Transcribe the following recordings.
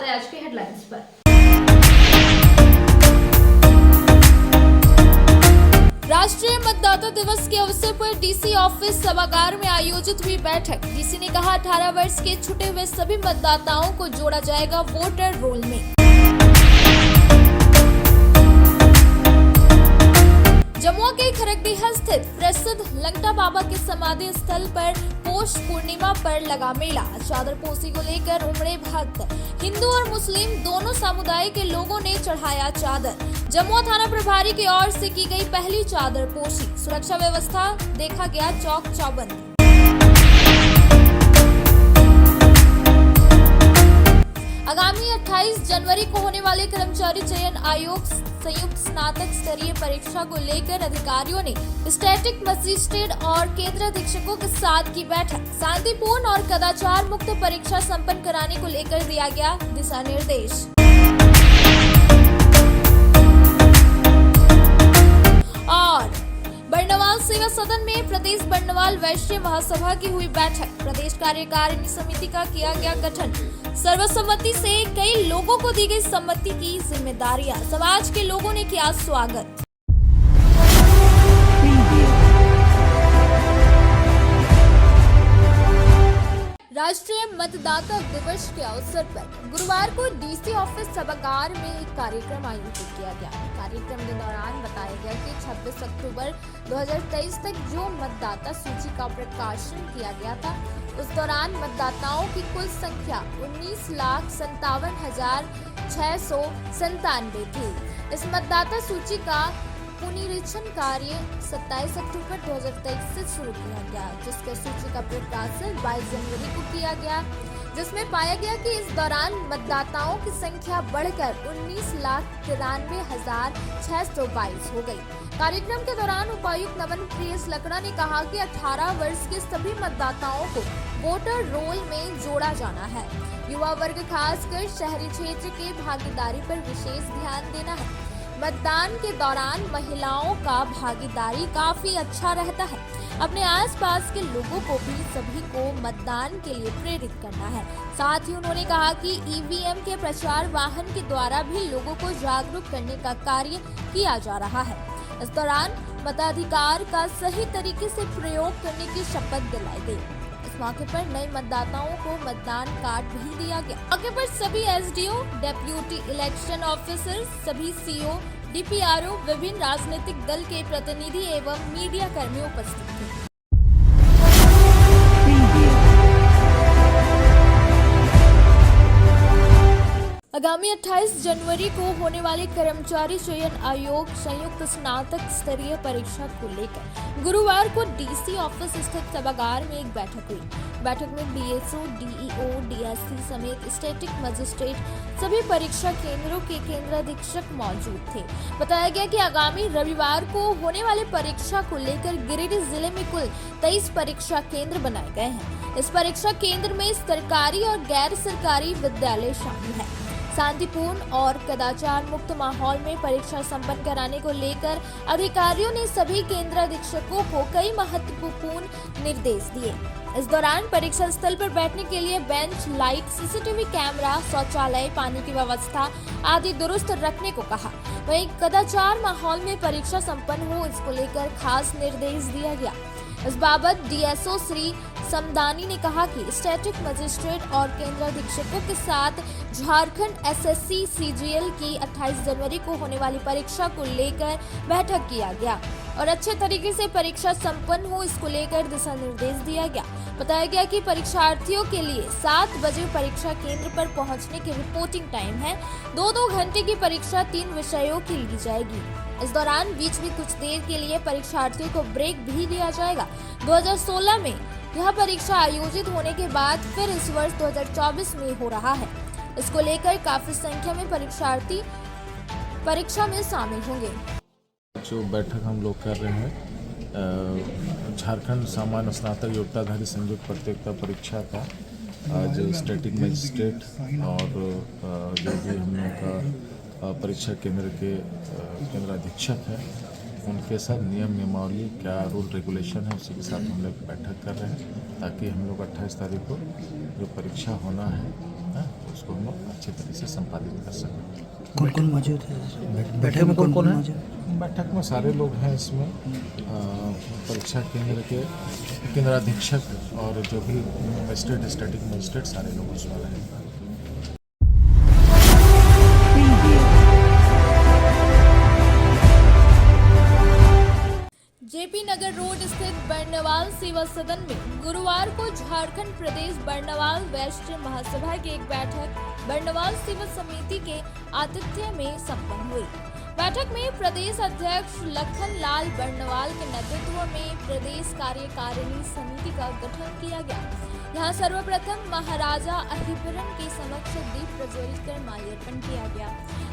चलते हैं आज के हेडलाइंस पर। राष्ट्रीय मतदाता दिवस के अवसर पर डीसी ऑफिस सभागार में आयोजित हुई बैठक। डीसी ने कहा 18 वर्ष के छूटे हुए सभी मतदाताओं को जोड़ा जाएगा वोटर रोल में। जमुआ के खरगडीहा स्थित प्रसिद्ध लंगटा बाबा के समाधि स्थल पर पौष पूर्णिमा पर लगा मेला। चादर पोसी को लेकर उमड़े भक्त। हिंदू और मुस्लिम दोनों समुदाय के लोगों ने चढ़ाया चादर। जमुआ थाना प्रभारी की ओर से की गई पहली चादर पोशी। सुरक्षा व्यवस्था देखा गया चौक चौबंद। आगामी 28 जनवरी को होने वाले कर्मचारी चयन आयोग संयुक्त स्नातक स्तरीय परीक्षा को लेकर अधिकारियों ने स्टैटिक मजिस्ट्रेट और केंद्र अधीक्षकों के साथ की बैठक। शांतिपूर्ण और कदाचार मुक्त परीक्षा संपन्न कराने को लेकर दिया गया दिशा निर्देश। और बरनवाल सेवा सदन में प्रदेश बरनवाल वैश्य महासभा की हुई बैठक। प्रदेश कार्यकारिणी समिति का किया गया गठन। सर्वसम्मति से कई लोगों को दी गई सम्मति की जिम्मेदारियां। समाज के लोगों ने किया स्वागत। राष्ट्रीय मतदाता दिवस के अवसर पर गुरुवार को डीसी ऑफिस सभागार में एक कार्यक्रम आयोजित किया गया। कार्यक्रम के दौरान बताया गया कि 26 अक्टूबर 2023 तक जो मतदाता सूची का प्रकाशन किया गया था, उस दौरान मतदाताओं की कुल संख्या 19,57,697 थी। इस मतदाता सूची का पुनरीक्षण कार्य 27 अक्टूबर 2023 से शुरू किया गया, जिसके सूची का प्रकाशन 22 जनवरी को किया गया, जिसमें पाया गया कि इस दौरान मतदाताओं की संख्या बढ़कर 19,93,622 हो गई। कार्यक्रम के दौरान उपायुक्त नमन प्रियस लकड़ा ने कहा कि 18 वर्ष के सभी मतदाताओं को वोटर रोल में जोड़ा जाना है। युवा वर्ग खासकर शहरी क्षेत्र के भागीदारी पर विशेष ध्यान देना है। मतदान के दौरान महिलाओं का भागीदारी काफी अच्छा रहता है। अपने आसपास के लोगों को भी सभी को मतदान के लिए प्रेरित करना है। साथ ही उन्होंने कहा कि ईवीएम के प्रचार वाहन के द्वारा भी लोगों को जागरूक करने का कार्य किया जा रहा है। इस दौरान मताधिकार का सही तरीके से प्रयोग करने की शपथ दिलाई गई। इस मौके पर नए मतदाताओं को मतदान कार्ड भी दिया गया। मौके पर सभी एसडीओ, डेप्यूटी इलेक्शन ऑफिसर, सभी सीओ, डीपीआरओ, विभिन्न राजनीतिक दल के प्रतिनिधि एवं मीडिया कर्मी उपस्थित थे। आगामी 28 जनवरी को होने वाले कर्मचारी चयन आयोग संयुक्त स्नातक स्तरीय परीक्षा को लेकर गुरुवार को डीसी ऑफिस स्थित सभागार में एक बैठक हुई। बैठक में डीएसओ, डीईओ, डीएससी समेत स्टैटिक मजिस्ट्रेट, सभी परीक्षा केंद्रों के केंद्र अधीक्षक मौजूद थे। बताया गया कि आगामी रविवार को होने वाले परीक्षा को लेकर गिरिडीह जिले में कुल 23 परीक्षा केंद्र बनाए गए हैं। इस परीक्षा केंद्र में सरकारी और गैर सरकारी विद्यालय शामिल है। शांतिपूर्ण और कदाचार मुक्त माहौल में परीक्षा संपन्न कराने को लेकर अधिकारियों ने सभी केंद्र अधीक्षकों को कई महत्वपूर्ण निर्देश दिए। इस दौरान परीक्षा स्थल पर बैठने के लिए बेंच, लाइट, सीसीटीवी कैमरा, शौचालय, पानी की व्यवस्था आदि दुरुस्त रखने को कहा। वहीं कदाचार माहौल में परीक्षा संपन्न हो, इसको लेकर खास निर्देश दिया गया। इस बाबत डीएसओ श्री समदानी ने कहा कि स्टैटिक मजिस्ट्रेट और केंद्र अधीक्षकों के साथ झारखंड एसएससी सीजीएल की 28 जनवरी को होने वाली परीक्षा को लेकर बैठक किया गया और अच्छे तरीके से परीक्षा संपन्न हो, इसको लेकर दिशा निर्देश दिया गया। बताया गया कि परीक्षार्थियों के लिए 7 बजे परीक्षा केंद्र पर पहुंचने की रिपोर्टिंग टाइम है। 2-2 घंटे की परीक्षा 3 विषयों की ली जाएगी। इस दौरान बीच में कुछ देर के लिए परीक्षार्थियों को ब्रेक भी दिया जाएगा। 2016 में यह परीक्षा आयोजित होने के बाद फिर इस वर्ष 2024 में हो रहा है। इसको लेकर काफी संख्या में परीक्षार्थी परीक्षा में शामिल होंगे। जो बैठक हम लोग कर रहे हैं झारखंड सामान्य स्नातक योग्यताधारी संयुक्त प्रतियोगिता परीक्षा का आज स्टैटिक मजिस्ट्रेट और जो भी हम लोग का परीक्षा केंद्र के केंद्र अधीक्षक हैं उनके साथ नियम नियमावली क्या रूल रेगुलेशन है उसी के साथ हम लोग बैठक कर रहे हैं ताकि हम लोग 28 तारीख को जो परीक्षा होना है उसको हम लोग अच्छे तरीके से संपादित कर सकें। कौन कौन मौजूद है? बैठक में कौन कौन मौजूद? बैठक में सारे लोग हैं इसमें, परीक्षा केंद्र के केंद्राधीक्षक और जो भी मजिस्ट्रेट, स्टैटिक मजिस्ट्रेट, सारे लोग उसमें रहेंगे। जेपी नगर रोड स्थित बर्नवाल सेवा सदन में गुरुवार को झारखंड प्रदेश बर्नवाल वैश्य महासभा की एक बैठक बर्नवाल सेवा समिति के आतिथ्य में संपन्न हुई। बैठक में प्रदेश अध्यक्ष लखन लाल बर्नवाल के नेतृत्व में प्रदेश कार्यकारिणी समिति का गठन किया गया। यहाँ सर्वप्रथम महाराजा अहिबरन के समक्ष दीप प्रज्वलित कर माल्यार्पण किया गया।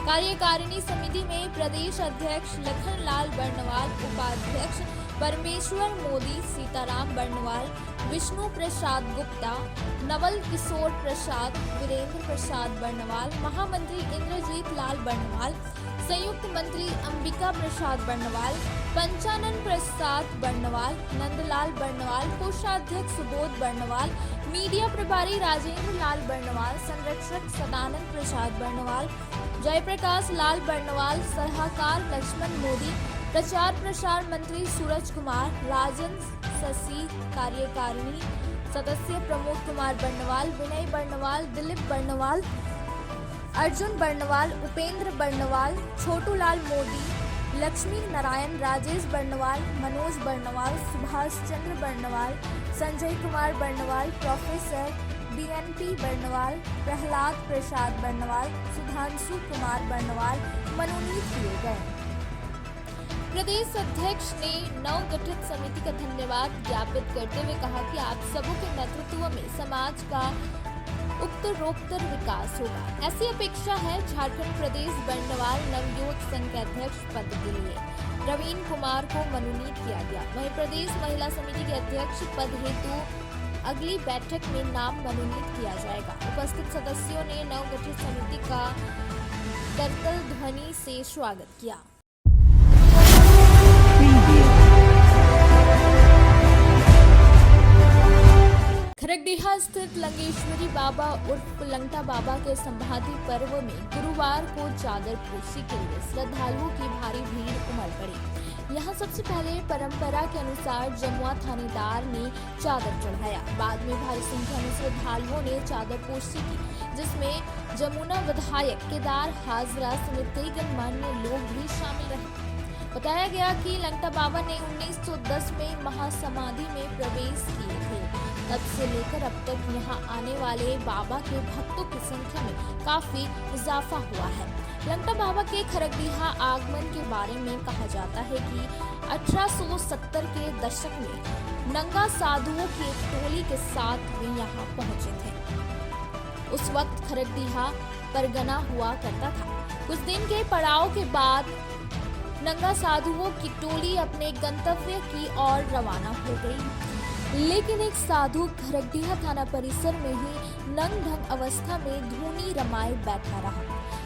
कार्यकारिणी समिति में प्रदेश अध्यक्ष लखन लाल बर्नवाल, उपाध्यक्ष परमेश्वर मोदी, सीताराम बर्नवाल, विष्णु प्रसाद गुप्ता, नवल किशोर प्रसाद, वीरेंद्र प्रसाद बर्नवाल, महामंत्री इंद्रजीत लाल बर्नवाल, संयुक्त मंत्री अंबिका प्रसाद बर्नवाल, पंचानन प्रसाद बर्नवाल, नंदलाल बर्नवाल, कोषाध्यक्ष सुबोध बर्नवाल, मीडिया प्रभारी राजेंद्र लाल बर्नवाल, संरक्षक सदानंद प्रसाद बर्नवाल, जयप्रकाश लाल बर्नवाल, सलाहकार लक्ष्मण मोदी, प्रचार प्रसार मंत्री सूरज कुमार, राजन शशि, कार्यकारिणी सदस्य प्रमोद कुमार बर्नवाल, विनय बर्नवाल, दिलीप बर्नवाल, अर्जुन बर्नवाल, उपेंद्र बर्नवाल, छोटूलाल मोदी, लक्ष्मी नारायण, राजेश बर्नवाल, मनोज बर्नवाल, सुभाष चंद्र बर्नवाल, संजय कुमार बर्नवाल, प्रोफेसर BNP बर्नवाल, प्रहलाद प्रसाद बर्नवाल, सुधांशु कुमार बर्नवाल मनोनीत किए गए। प्रदेश अध्यक्ष ने नवगठित समिति का धन्यवाद ज्ञापित करते हुए कहा कि आप सबों के नेतृत्व में समाज का उत्तरोत्तर विकास होगा। ऐसी अपेक्षा है झारखंड प्रदेश बर्नवाल नवयुवक संघ के अध्यक्ष पद के लिए रवीन कुमार को मनोनीत किया गया। वहीं प्रदेश महिला समिति के अध्यक्ष पद हेतु अगली बैठक में नाम मनोनीत किया जाएगा। उपस्थित सदस्यों ने नवगठित समिति का करतल ध्वनि से स्वागत किया। खरगडीहा स्थित लंगेश्वरी बाबा उर्फ लंगटा बाबा के संभाति पर्व में गुरुवार को चादर पोशी के लिए श्रद्धालुओं की भारी भीड़ उमड़ पड़ी। यहाँ सबसे पहले परंपरा के अनुसार जमुआ थानेदार ने चादर चढ़ाया। बाद में भारी संख्या में श्रद्धालुओं ने चादर पोशी की, जिसमें जमुना विधायक केदार हाजरा समेत कई गणमान्य लोग भी शामिल रहे। बताया गया कि लंगटा बाबा ने 1910 में महासमाधि में प्रवेश किए थे। तब से लेकर अब तक यहाँ आने वाले बाबा के भक्तों की संख्या में काफी इजाफा हुआ है। लंगटा बाबा के खरगडीहा आगमन के बारे में कहा जाता है कि 1870 के दशक में नंगा साधुओं की एक टोली के साथ वे यहाँ पहुंचे थे। उस वक्त खरगडीहा परगना हुआ करता था। कुछ दिन के पड़ाव के बाद नंगा साधुओं की टोली अपने गंतव्य की ओर रवाना हो गई, लेकिन एक साधु खरगडीहा थाना परिसर में ही नंग ढंग अवस्था में धूनी रमाए बैठा रहा।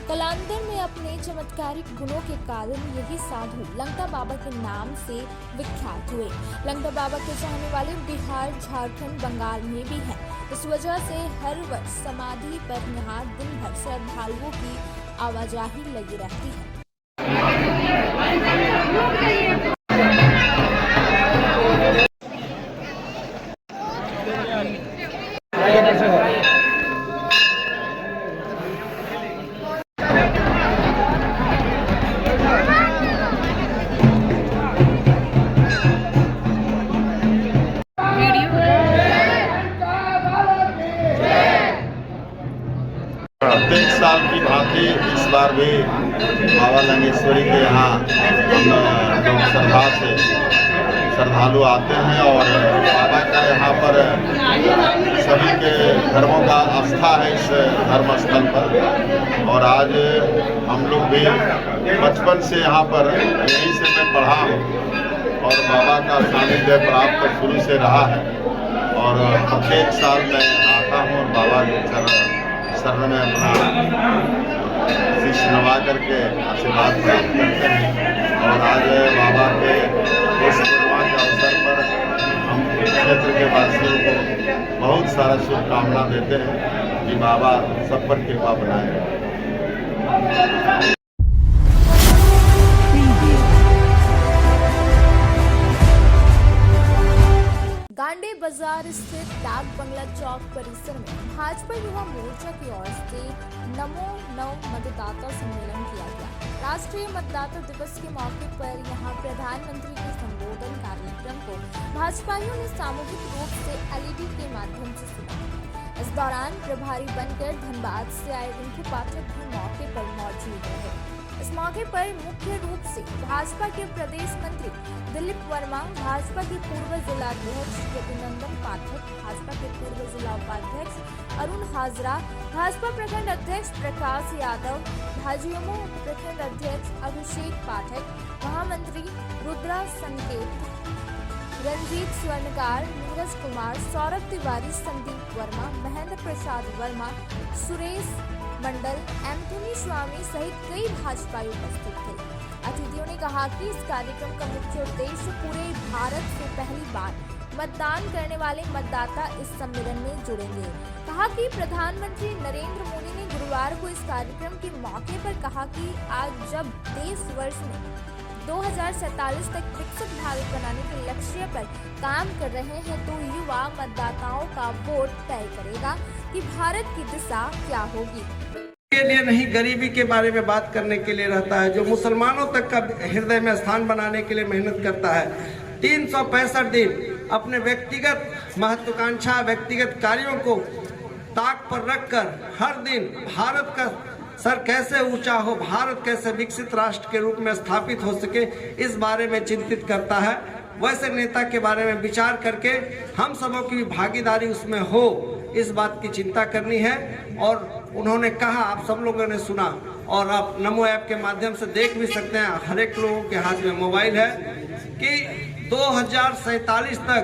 कालांतर में अपने चमत्कारिक गुणों के कारण यही साधु लंगटा बाबा के नाम से विख्यात हुए। लंगटा बाबा के चाहने वाले बिहार, झारखंड, बंगाल में भी हैं। इस वजह से हर वर्ष समाधि पर यहाँ दिन भर श्रद्धालुओं की आवाजाही लगी रहती है। प्रत्येक साल की भांति इस बार भी बाबा लंगेश्वरी के यहाँ हम लोग श्रद्धा से श्रद्धालु आते हैं और बाबा का यहाँ पर सभी के धर्मों का आस्था है इस धर्म स्थल पर। और आज हम लोग भी बचपन से यहाँ पर यहीं से मैं पढ़ा हूँ और बाबा का सानिध्य प्राप्त शुरू से रहा है और प्रत्येक साल मैं आता हूँ और बाबा के शरण में अपना शीश नवा करके आशीर्वाद प्राप्त करते हैं। और आज बाबा के उस पूर्णिमा के अवसर पर हम क्षेत्र के वासियों को बहुत सारा शुभकामना देते हैं कि बाबा सब पर कृपा बनाए रखें। गांडे बाजार स्थित डाक बंगला चौक परिसर में भाजपा युवा मोर्चा की ओर से नमो नव मतदाता सम्मेलन किया गया। राष्ट्रीय मतदाता दिवस के मौके पर यहां प्रधानमंत्री के संबोधन कार्यक्रम को भाजपाइयों ने सामूहिक रूप से एलईडी के माध्यम से सुना। इस दौरान प्रभारी बनकर धनबाद से आए रिंकू पाठक भी मौके पर मौजूद रहे। इस मौके पर मुख्य रूप से भाजपा के प्रदेश मंत्री दिलीप वर्मा, भाजपा के पूर्व जिलाध्यक्ष यदुनंदन पाठक, भाजपा के पूर्व जिला उपाध्यक्ष अरुण हाजरा, भाजपा प्रखंड अध्यक्ष प्रकाश यादव, भाजयुमो प्रखंड अध्यक्ष अभिषेक पाठक, महामंत्री रुद्रा संकेत, रंजीत स्वर्णकार, नीरज कुमार, सौरभ तिवारी, संदीप वर्मा, महेंद्र प्रसाद वर्मा, सुरेश मंडल, एंथोनी स्वामी सहित कई भाजपाई उपस्थित थे। अतिथियों ने कहा कि इस कार्यक्रम का मुख्य उद्देश्य पूरे भारत से पहली बार मतदान करने वाले मतदाता इस सम्मेलन में जुड़ेंगे। कहा कि प्रधानमंत्री नरेंद्र मोदी ने गुरुवार को इस कार्यक्रम के मौके पर कहा कि आज जब देश वर्ष में 2047 तक विकसित भारत बनाने के लक्ष्य पर काम कर रहे हैं तो युवा मतदाताओं का वोट तय करेगा कि भारत की दिशा क्या होगी। के लिए नहीं, गरीबी के बारे में बात करने के लिए रहता है, जो मुसलमानों तक का हृदय में स्थान बनाने के लिए मेहनत करता है। 365 दिन अपने व्यक्तिगत महत्वाकांक्षा, व्यक्तिगत कार्यों को ताक पर रखकर हर दिन भारत का सर कैसे ऊंचा हो, भारत कैसे विकसित राष्ट्र के रूप में स्थापित हो सके, इस बारे में चिंतित करता है। वैसे नेता के बारे में विचार करके हम सबों की भागीदारी उसमें हो, इस बात की चिंता करनी है। और उन्होंने कहा, आप सब लोगों ने सुना और आप नमो ऐप के माध्यम से देख भी सकते हैं, हर एक लोगों के हाथ में मोबाइल है, कि 2047 तक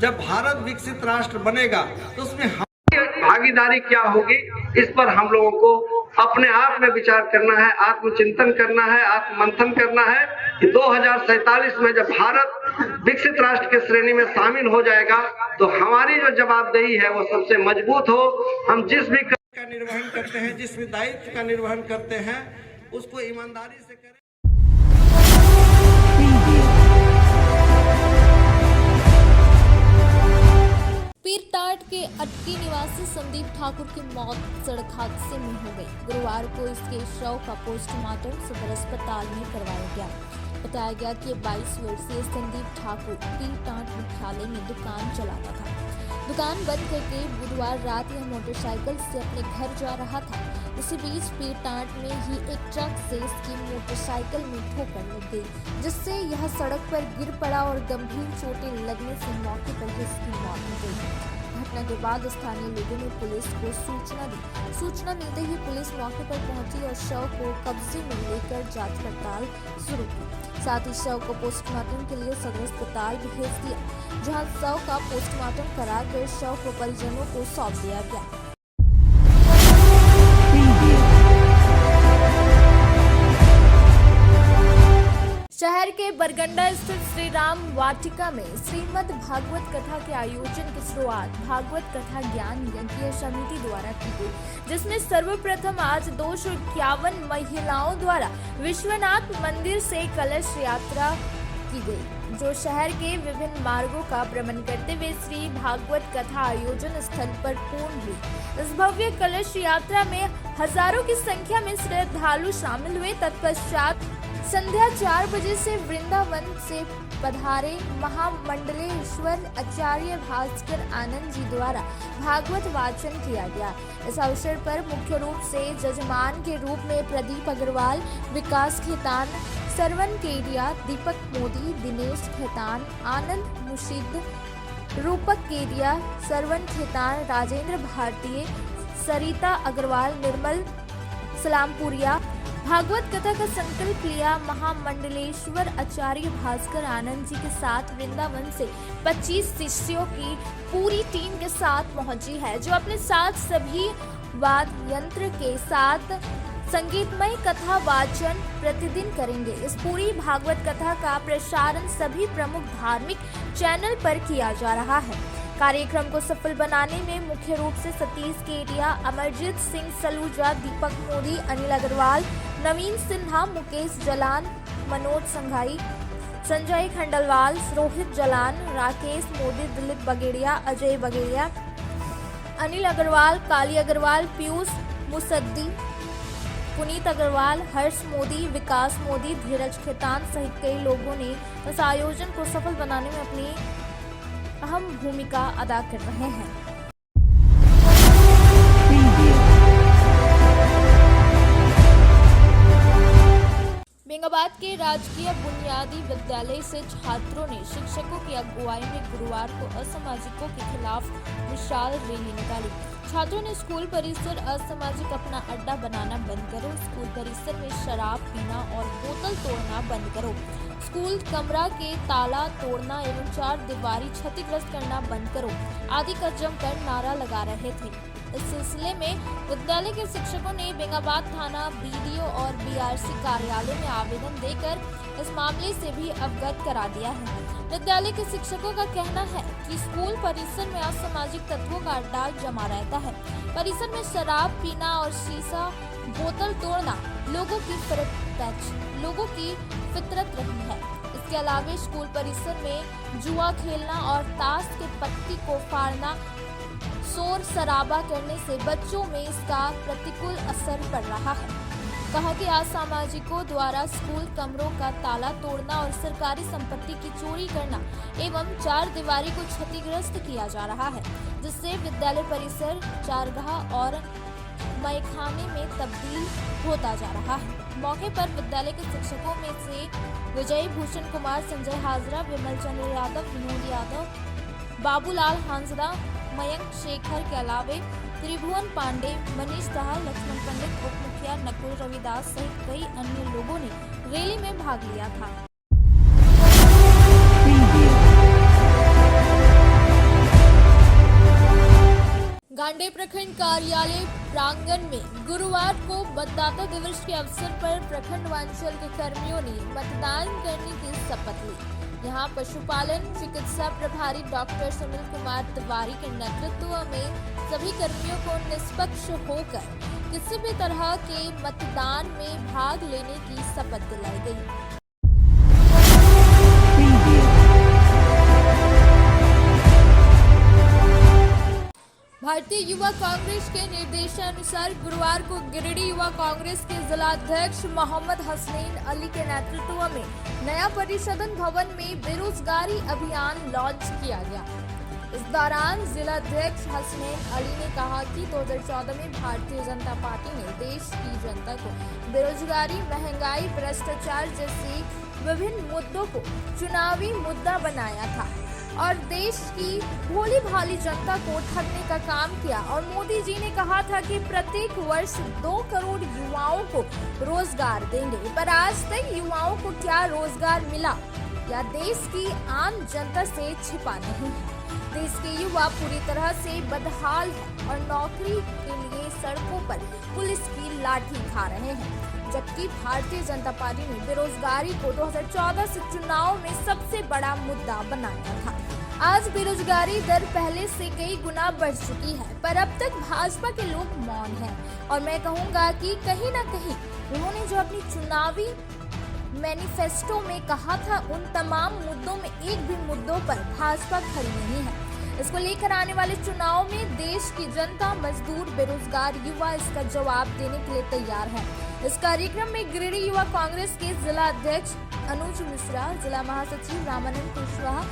जब भारत विकसित राष्ट्र बनेगा तो उसमें हमारी भागीदारी क्या होगी, इस पर हम लोगों को अपने आप में विचार करना है, आत्मचिंतन करना है, आत्ममंथन करना है कि 2047 में जब भारत विकसित राष्ट्र के श्रेणी में शामिल हो जाएगा तो हमारी जो जवाबदेही है वो सबसे मजबूत हो। हम जिस भी कार्य का निर्वहन करते हैं, जिस भी दायित्व का निर्वहन करते हैं, उसको ईमानदारी से करें। पीरटाट के अटकी निवासी संदीप ठाकुर की मौत सड़क हादसे में हो गई। गुरुवार को इसके शव का पोस्टमार्टम सदर अस्पताल में करवाया गया। बताया गया कि 22 वर्षीय संदीप ठाकुर पीरटाट मुख्यालय में दुकान चलाता था। दुकान बंद करके बुधवार रात यह मोटरसाइकिल से अपने घर जा रहा था। इसी बीच पीरटाट में ही एक ट्रक से इसकी मोटरसाइकिल में ठोकर लग गई, जिससे यह सड़क पर गिर पड़ा और गंभीर चोटें लगने से मौके पर ही इसकी मौत हो गई। घटना के बाद स्थानीय लोगों ने पुलिस को सूचना दी। सूचना मिलते ही पुलिस मौके पर पहुंची और शव को कब्जे में लेकर जांच पड़ताल शुरू की। साथ ही शव को पोस्टमार्टम के लिए सदर अस्पताल भेज दिया, जहां शव का पोस्टमार्टम कराकर शव को परिजनों को सौंप दिया गया। शहर के बरगंडा स्थित श्री राम वाटिका में श्रीमद् भागवत कथा के आयोजन की शुरुआत भागवत कथा ज्ञान यज्ञ समिति द्वारा की गई, जिसमें सर्वप्रथम आज 251 महिलाओं द्वारा विश्वनाथ मंदिर से कलश यात्रा की गई, जो शहर के विभिन्न मार्गों का भ्रमण करते हुए श्री भागवत कथा आयोजन स्थल पर पूर्ण हुई। इस भव्य कलश यात्रा में हजारों की संख्या में श्रद्धालु शामिल हुए। तत्पश्चात संध्या 4 बजे से वृंदावन से पधारे महामंडलेश्वर आचार्य भास्कर आनंद जी द्वारा भागवत वाचन किया गया। इस अवसर पर मुख्य रूप से जजमान के रूप में प्रदीप अग्रवाल, विकास खेतान, सरवन केडिया, दीपक मोदी, दिनेश खेतान, आनंद मुशीद, रूपक केडिया, सरवन खेतान, राजेंद्र भारतीय, सरिता अग्रवाल, निर्मल सलामपुरिया भागवत कथा का संकल्प लिया। महामंडलेश्वर आचार्य भास्कर आनंद जी के साथ वृंदावन से 25 शिष्यों की पूरी टीम के साथ पहुंची है, जो अपने साथ सभी वाद्य यंत्र के साथ संगीतमय कथा वाचन प्रतिदिन करेंगे। इस पूरी भागवत कथा का प्रसारण सभी प्रमुख धार्मिक चैनल पर किया जा रहा है। कार्यक्रम को सफल बनाने में मुख्य रूप से सतीश केडिया, अमरजीत सिंह सलूजा, दीपक मोदी, अनिल अग्रवाल, नवीन सिन्हा, मुकेश जलान, मनोज संघाई, संजय खंडलवाल, रोहित जलान, राकेश मोदी, दिलीप बगेड़िया, अजय बगेड़िया, अनिल अग्रवाल, काली अग्रवाल, पीयूष मुसद्दी, पुनीत अग्रवाल, हर्ष मोदी, विकास मोदी, धीरज खेतान सहित कई लोगों ने इस आयोजन को सफल बनाने में अपनी अहम भूमिका अदा कर रहे हैं। बेंगाबाद के राजकीय बुनियादी विद्यालय से छात्रों ने शिक्षकों की अगुवाई में गुरुवार को असामाजिकों के खिलाफ विशाल रैली निकाली। छात्रों ने स्कूल परिसर असामाजिक अपना अड्डा बनाना बंद करो, स्कूल परिसर में शराब पीना और बोतल तोड़ना बंद करो, स्कूल कमरा के ताला तोड़ना एवं चार दीवारी क्षतिग्रस्त करना बंद करो आदि का जमकर नारा लगा रहे थे। इस सिलसिले में विद्यालय के शिक्षकों ने बेंगाबाद थाना, बीडीओ और बीआरसी कार्यालय में आवेदन देकर इस मामले से भी अवगत करा दिया है। विद्यालय के शिक्षकों का कहना है कि स्कूल परिसर में असामाजिक तत्वों का अड्डा जमा रहता है। परिसर में शराब पीना और शीशा बोतल तोड़ना लोगों की फितरत रही है। इसके अलावा स्कूल परिसर में जुआ खेलना और ताश के पत्ती को फाड़ना, शोर शराबा करने से बच्चों में इसका प्रतिकूल असर पड़ रहा है। कहा कि असामाजिकों द्वारा स्कूल कमरों का ताला तोड़ना और सरकारी संपत्ति की चोरी करना एवं चार दीवारी को क्षतिग्रस्त किया जा रहा है, जिससे विद्यालय परिसर चारगाह और मैखाने में तब्दील होता जा रहा है। मौके पर विद्यालय के शिक्षकों में से विजय भूषण कुमार, संजय हाजरा, विमल चंद्र यादव, विनोद यादव, बाबूलाल हांसदा, मयंक शेखर के अलावे त्रिभुवन पांडे, मनीष दहाल, लक्ष्मण पंडित, उप मुखिया नकुल रविदास सहित कई अन्य लोगों ने रैली में भाग लिया था। गांडे प्रखंड कार्यालय प्रांगण में गुरुवार को मतदाता दिवस के अवसर पर प्रखंड वांचल के कर्मियों ने मतदान करने की शपथ ली। यहां पशुपालन चिकित्सा प्रभारी डॉक्टर सुनील कुमार तिवारी के नेतृत्व में सभी कर्मियों को निष्पक्ष होकर किसी भी तरह के मतदान में भाग लेने की शपथ दिलाई गई। भारतीय युवा कांग्रेस के निर्देशानुसार गुरुवार को गिरिडीह युवा कांग्रेस के जिलाध्यक्ष मोहम्मद हसनैन अली के नेतृत्व में नया परिषदन भवन में बेरोजगारी अभियान लॉन्च किया गया। इस दौरान जिलाध्यक्ष हसनैन अली ने कहा कि 2014 में भारतीय जनता पार्टी ने देश की जनता को बेरोजगारी, महंगाई, भ्रष्टाचार जैसे विभिन्न मुद्दों को चुनावी मुद्दा बनाया था और देश की भोली भाली जनता को ठगने का काम किया। और मोदी जी ने कहा था कि प्रत्येक वर्ष 2 करोड़ युवाओं को रोजगार देंगे, पर आज तक युवाओं को क्या रोजगार मिला या देश की आम जनता से छिपा नहीं है। देश के युवा पूरी तरह से बदहाल है और नौकरी के लिए सड़कों पर पुलिस की लाठी खा रहे हैं, जबकि भारतीय जनता पार्टी ने बेरोजगारी को 2014 से चुनाव में सबसे बड़ा मुद्दा बनाया था। आज बेरोजगारी दर पहले से कई गुना बढ़ चुकी है, पर अब तक भाजपा के लोग मौन हैं और मैं कहूंगा कि कहीं ना कहीं उन्होंने जो अपनी चुनावी मैनिफेस्टो में कहा था, उन तमाम मुद्दों में एक भी मुद्दों पर भाजपा खड़ी नहीं है। इसको लेकर आने वाले चुनाव में देश की जनता, मजदूर, बेरोजगार युवा इसका जवाब देने के लिए तैयार है। इस कार्यक्रम में गिरिडीह युवा कांग्रेस के जिला अध्यक्ष अनुज मिश्रा, जिला महासचिव रामानंद कुशवाहा,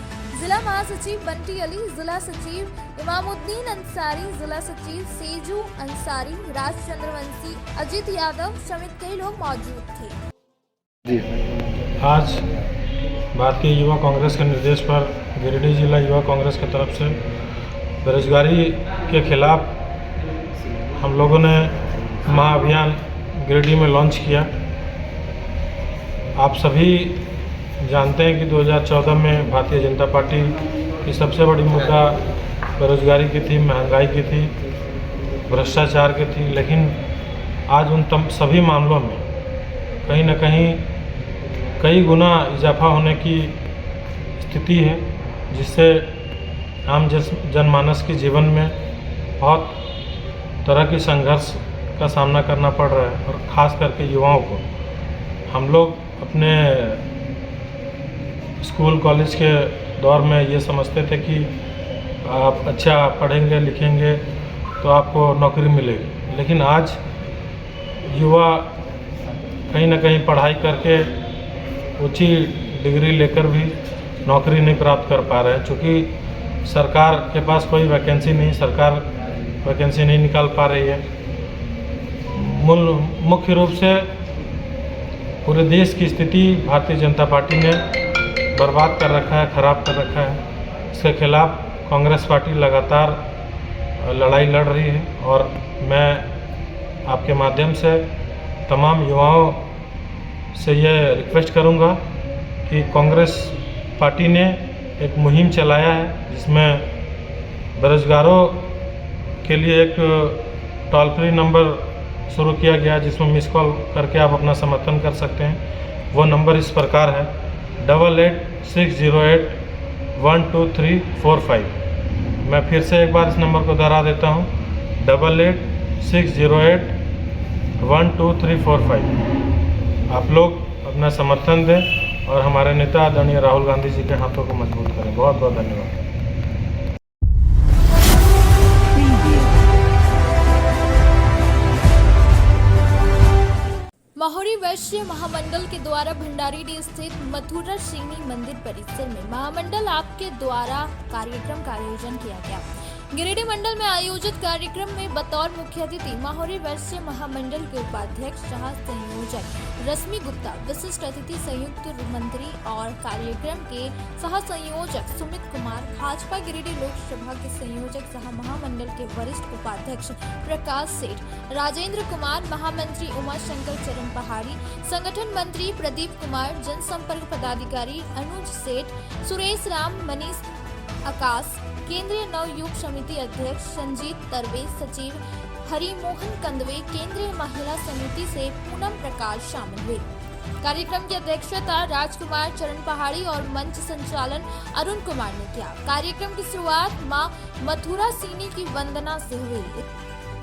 जिला महासचिव बंटी अली, जिला सचिव इमामुद्दीन अंसारी, जिला सचिव सेजू अंसारी, राज चंद्रवंशी, अजित यादव समेत कई लोग मौजूद थे। आज भारतीय युवा कांग्रेस के निर्देश पर गिरिडीह जिला युवा कांग्रेस की तरफ से बेरोजगारी के खिलाफ हम लोगों ने महाअभियान गिरिडीह में लॉन्च किया। आप सभी जानते हैं कि 2014 में भारतीय जनता पार्टी की सबसे बड़ी मुद्दा बेरोजगारी की थी, महंगाई की थी, भ्रष्टाचार की थी, लेकिन आज उन सभी मामलों में कहीं न कहीं कई गुना इजाफा होने की स्थिति है, जिससे आम जनमानस के जीवन में बहुत तरह की संघर्ष का सामना करना पड़ रहा है, और ख़ास करके युवाओं को। हम लोग अपने स्कूल कॉलेज के दौर में ये समझते थे कि आप अच्छा पढ़ेंगे लिखेंगे तो आपको नौकरी मिलेगी, लेकिन आज युवा कहीं ना कहीं पढ़ाई करके ऊंची डिग्री लेकर भी नौकरी नहीं प्राप्त कर पा रहे हैं, क्योंकि सरकार के पास कोई वैकेंसी नहीं, सरकार वैकेंसी नहीं निकाल पा रही है। मुख्य रूप से पूरे देश की स्थिति भारतीय जनता पार्टी ने बर्बाद कर रखा है, ख़राब कर रखा है। इसके खिलाफ कांग्रेस पार्टी लगातार लड़ाई लड़ रही है, और मैं आपके माध्यम से तमाम युवाओं से यह रिक्वेस्ट करूंगा कि कांग्रेस पार्टी ने एक मुहिम चलाया है, जिसमें बेरोजगारों के लिए एक टोल फ्री नंबर शुरू किया गया, जिसमें मिस कॉल करके आप अपना समर्थन कर सकते हैं। वो नंबर इस प्रकार है 8860812345। मैं फिर से एक बार इस नंबर को दोहरा देता हूँ 8860812345। आप लोग अपना समर्थन दें और हमारे नेता आदरणीय राहुल गांधी जी के हाथों को मजबूत करें। बहुत बहुत धन्यवाद। महुरी वैश्य महामंडल के द्वारा भंडारीडीह स्थित मथुरा श्रीनी मंदिर परिसर में महामंडल आपके द्वारा कार्यक्रम का आयोजन किया गया। गिरिडीह मंडल में आयोजित कार्यक्रम में बतौर मुख्य अतिथि महुरी वैश्य महामंडल के उपाध्यक्ष सह संयोजक रश्मि गुप्ता, विशिष्ट अतिथि संयुक्त मंत्री और कार्यक्रम के सह संयोजक सुमित कुमार, भाजपा गिरिडीह लोकसभा के संयोजक सह महामंडल के वरिष्ठ उपाध्यक्ष प्रकाश सेठ, राजेंद्र कुमार, महामंत्री उमा शंकर चरण पहाड़ी, संगठन मंत्री प्रदीप कुमार, जनसंपर्क पदाधिकारी अनुज सेठ, सुरेश राम, मनीष आकाश, केंद्रीय नवयुग समिति अध्यक्ष संजीत तरवे, सचिव हरिमोहन कंदवे, केंद्रीय महिला समिति से पूनम प्रकाश शामिल हुए। कार्यक्रम की अध्यक्षता राजकुमार चरण पहाड़ी और मंच संचालन अरुण कुमार ने किया। कार्यक्रम की शुरुआत मां मथुरा सीनी की वंदना से हुई।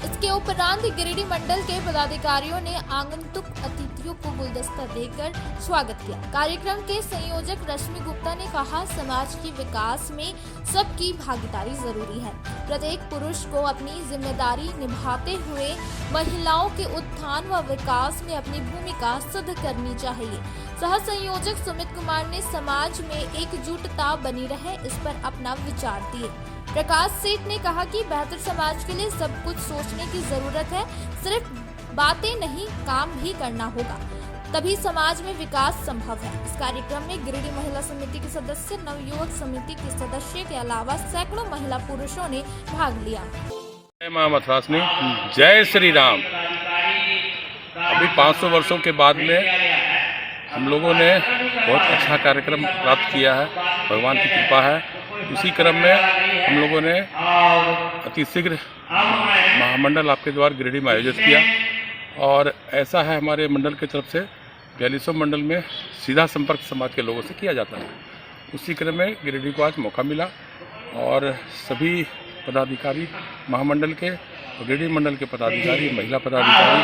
इसके उपरांत गिरिडीह मंडल के पदाधिकारियों ने आगंतुक अतिथियों को गुलदस्ता देकर स्वागत किया। कार्यक्रम के संयोजक रश्मि गुप्ता ने कहा, समाज के विकास में सबकी भागीदारी जरूरी है। प्रत्येक पुरुष को अपनी जिम्मेदारी निभाते हुए महिलाओं के उत्थान व विकास में अपनी भूमिका सिद्ध करनी चाहिए। सह संयोजक सुमित कुमार ने समाज में एकजुटता बनी रहे, इस पर अपना विचार दिए। प्रकाश सेठ ने कहा कि बेहतर समाज के लिए सब कुछ सोचने की जरूरत है, सिर्फ बातें नहीं काम भी करना होगा, तभी समाज में विकास संभव है। इस कार्यक्रम में गिरिडीह महिला समिति के सदस्य, नवयुवक समिति के सदस्य के अलावा सैकड़ों महिला पुरुषों ने भाग लिया। जय मां मथुरासिनी, जय श्री राम। अभी 500 वर्षों के बाद में हम लोगों ने बहुत अच्छा कार्यक्रम प्राप्त किया है, भगवान की कृपा है। उसी क्रम में हम लोगों ने अतिशीघ्र महामंडल आपके द्वारा गिरिडीह में आयोजित किया, और ऐसा है हमारे मंडल की तरफ से 4200 मंडल में सीधा संपर्क समाज के लोगों से किया जाता है। उसी क्रम में गिरिडीह को आज मौका मिला, और सभी पदाधिकारी महामंडल के, गिरिडीह मंडल के पदाधिकारी, महिला पदाधिकारी,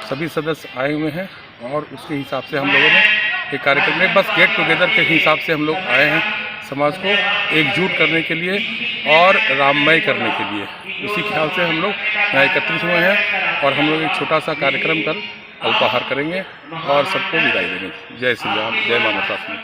सभी सदस्य आए हुए हैं, और उसके हिसाब से हम लोगों ने एक कार्यक्रम में बस गेट टुगेदर के हिसाब से हम लोग आए हैं, समाज को एकजुट करने के लिए और राममय करने के लिए। उसी ख्याल से हम लोग यहाँ एकत्रित हुए हैं, और हम लोग एक छोटा सा कार्यक्रम कर अल्पाहार करेंगे और सबको विदाई देंगे। जय श्री राम, जय मां मथुरासिनी।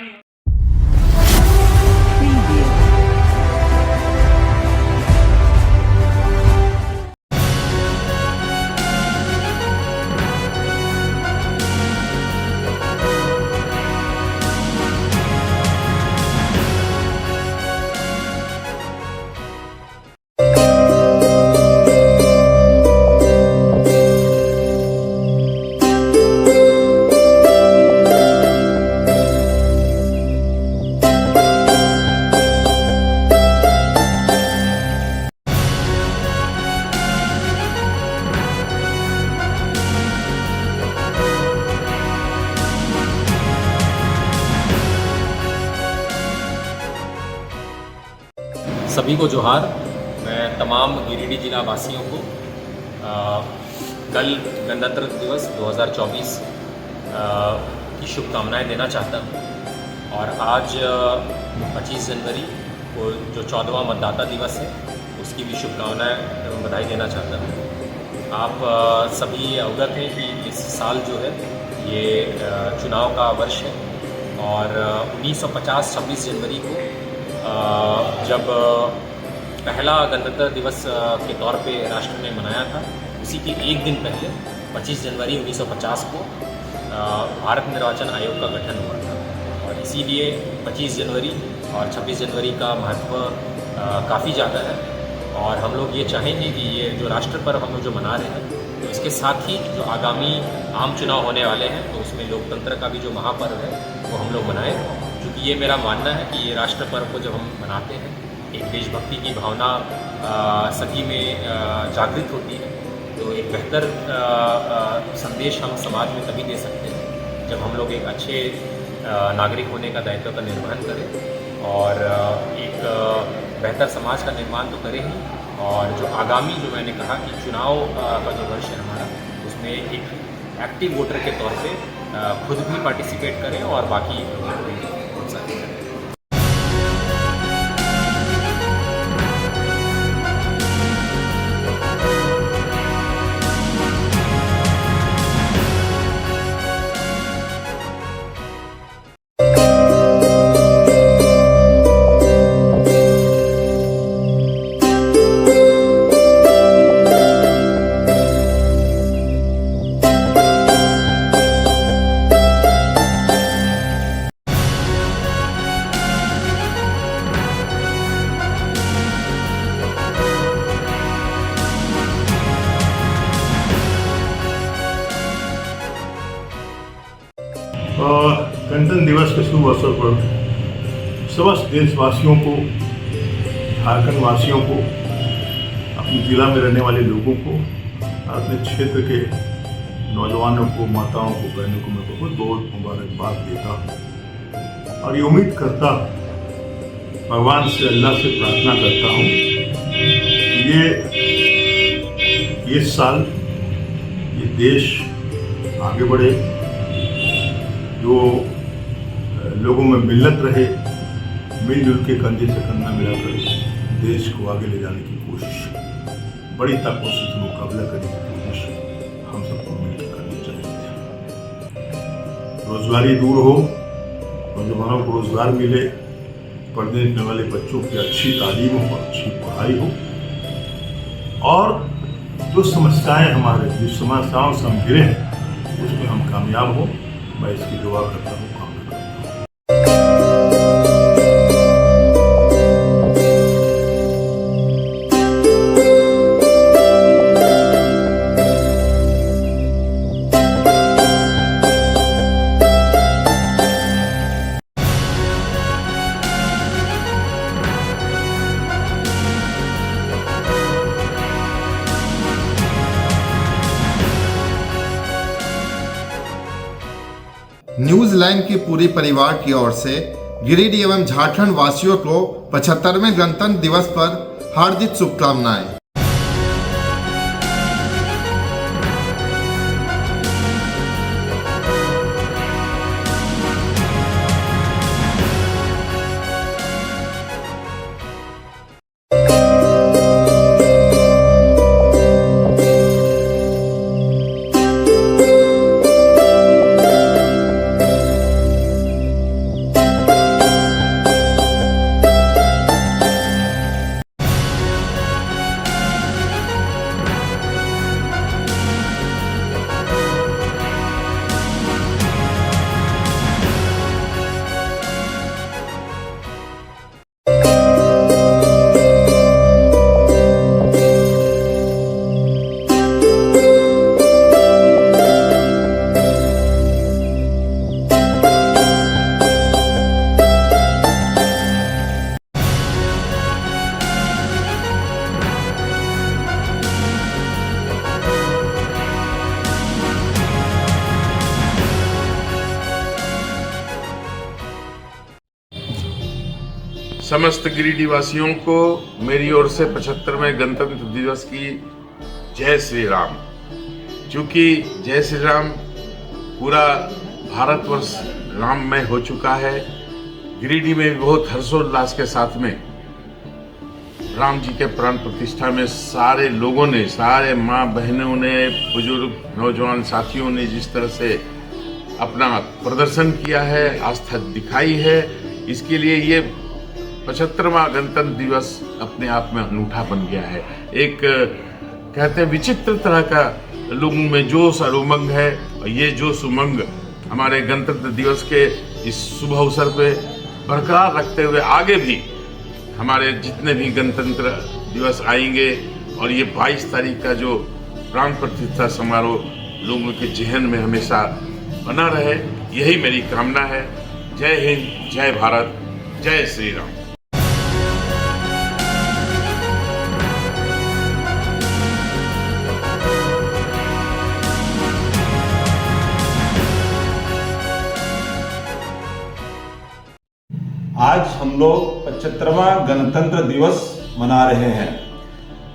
सभी को जोहार। मैं तमाम गिरिडीह जिला वासियों को कल गणतंत्र दिवस 2024 की शुभकामनाएं देना चाहता हूं। और आज 25 जनवरी को जो 14वां मतदाता दिवस है उसकी भी शुभकामनाएं एवं बधाई देना चाहता हूं। आप सभी अवगत हैं कि इस साल जो है ये चुनाव का वर्ष है और 1950 26 जनवरी को जब पहला गणतंत्र दिवस के तौर पे राष्ट्र ने मनाया था, उसी के एक दिन पहले 25 जनवरी 1950 को भारत निर्वाचन आयोग का गठन हुआ था। और इसीलिए 25 जनवरी और 26 जनवरी का महत्व काफ़ी ज़्यादा है। और हम लोग ये चाहेंगे कि ये जो राष्ट्र पर्व हम लोग जो मना रहे हैं, तो इसके साथ ही जो आगामी आम चुनाव होने वाले हैं तो उसमें लोकतंत्र का भी जो महापर्व है वो हम लोग मनाएं। क्योंकि ये मेरा मानना है कि ये राष्ट्र पर्व को जब हम मनाते हैं, एक देशभक्ति की भावना सभी में जागृत होती है। तो एक बेहतर संदेश हम समाज में तभी दे सकते हैं जब हम लोग एक अच्छे नागरिक होने का दायित्व का निर्वहन करें और एक बेहतर समाज का निर्माण तो करें ही। और जो आगामी जो मैंने कहा कि चुनाव का जो वर्ष है हमारा, उसमें एक एक्टिव वोटर के तौर पे खुद भी पार्टिसिपेट करें और बाकी लोगों को भी प्रोत्साहित करें। गणतंत्र दिवस के शुभ अवसर पर समस्त देशवासियों को, झारखंड वासियों को, अपने जिला में रहने वाले लोगों को, अपने क्षेत्र के नौजवानों को, माताओं को, बहनों को मैं बहुत बहुत मुबारकबाद देता हूँ। और ये उम्मीद करता हूँ, भगवान से, अल्लाह से प्रार्थना करता हूँ कि ये साल ये देश आगे बढ़े, जो लोगों में मिलत रहे, मिलजुल के कंधे से कंधा मिलाकर देश को आगे ले जाने की कोशिश, बड़ी ताकतों से मुकाबला करने की कोशिश हम सबको मिलकर करनी चाहिए। रोजगारी दूर हो, नौजवानों को रोजगार मिले, पढ़ने लिखने वाले बच्चों की अच्छी तालीम हो, अच्छी पढ़ाई हो, और जो समस्याएं हमारे, जिस समस्याओं से हम घिरे हैं उसमें हम कामयाब हो, मैं इसकी दुआ करता हूँ, कामना करता हूँ। न्यूज लाइन के पूरे परिवार की ओर से गिरिडीह एवं झारखंड वासियों को 75वें गणतंत्र दिवस पर हार्दिक शुभकामनाएं। समस्त गिरिडीह वासियों को मेरी ओर से 75वें गणतंत्र दिवस की जय श्री राम। क्योंकि जय श्री राम पूरा भारतवर्ष राममय हो चुका है। गिरिडीह में भी बहुत हर्षोल्लास के साथ में राम जी के प्राण प्रतिष्ठा में सारे लोगों ने, सारे माँ बहनों ने, बुजुर्ग नौजवान साथियों ने जिस तरह से अपना प्रदर्शन किया है, आस्था दिखाई है, इसके लिए ये 75वां गणतंत्र दिवस अपने आप में अनूठा बन गया है। एक कहते हैं विचित्र तरह का लोगों में जोश और उमंग है, और ये जोश उमंग हमारे गणतंत्र दिवस के इस शुभ अवसर पे बरकरार रखते हुए आगे भी हमारे जितने भी गणतंत्र दिवस आएंगे और ये 22 तारीख का जो प्राण प्रतिष्ठा समारोह लोगों के जहन में हमेशा बना रहे, यही मेरी कामना है। जय हिंद, जय भारत, जय श्री राम। आज हम लोग 75वां गणतंत्र दिवस मना रहे हैं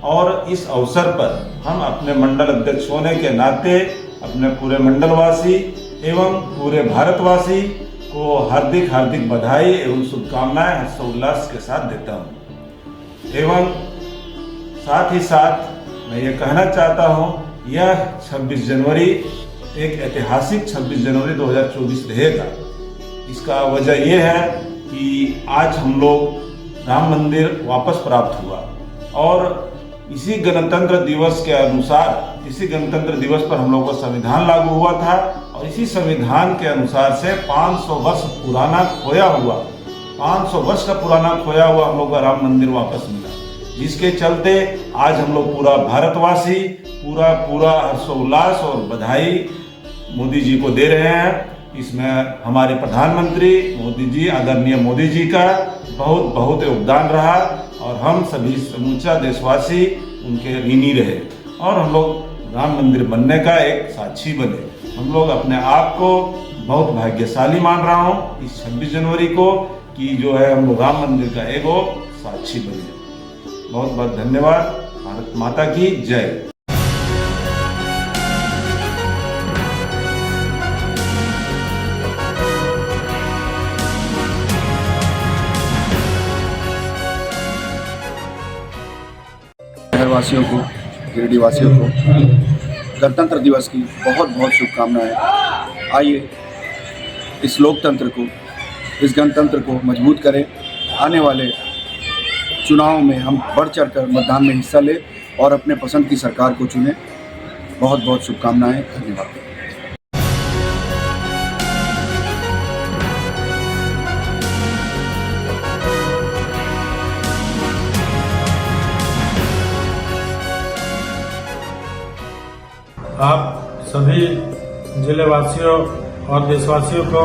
और इस अवसर पर हम अपने मंडल अध्यक्ष होने के नाते अपने पूरे मंडलवासी एवं पूरे भारतवासी को हार्दिक हार्दिक बधाई एवं शुभकामनाएं हर्षोल्लास के साथ देता हूं। एवं साथ ही साथ मैं ये कहना चाहता हूं, यह 26 जनवरी एक ऐतिहासिक 26 जनवरी 2024 रहेगा। इसका वजह यह है कि आज हम लोग राम मंदिर वापस प्राप्त हुआ और इसी गणतंत्र दिवस के अनुसार, इसी गणतंत्र दिवस पर हम लोग का संविधान लागू हुआ था और इसी संविधान के अनुसार से 500 वर्ष पुराना खोया हुआ, 500 वर्ष का पुराना खोया हुआ हम लोग का राम मंदिर वापस मिला, जिसके चलते आज हम लोग पूरा भारतवासी पूरा हर्षोल्लास और बधाई मोदी जी को दे रहे हैं। इसमें हमारे प्रधानमंत्री मोदी जी, आदरणीय मोदी जी का बहुत योगदान रहा और हम सभी समूचा देशवासी उनके ऋणी रहे और हम लोग राम मंदिर बनने का एक साक्षी बने। हम लोग अपने आप को बहुत भाग्यशाली मान रहा हूँ इस 26 जनवरी को कि जो है हम लोग राम मंदिर का एगो साक्षी बने। बहुत धन्यवाद। भारत माता की जय। शहरवासियों को, गिरिडीह वासियों को गणतंत्र दिवस की बहुत शुभकामनाएं। आइए इस लोकतंत्र को, इस गणतंत्र को मजबूत करें। आने वाले चुनाव में हम बढ़ चढ़कर मतदान में हिस्सा लें और अपने पसंद की सरकार को चुनें। बहुत शुभकामनाएं। धन्यवाद। आप सभी जिलेवासियों और देशवासियों को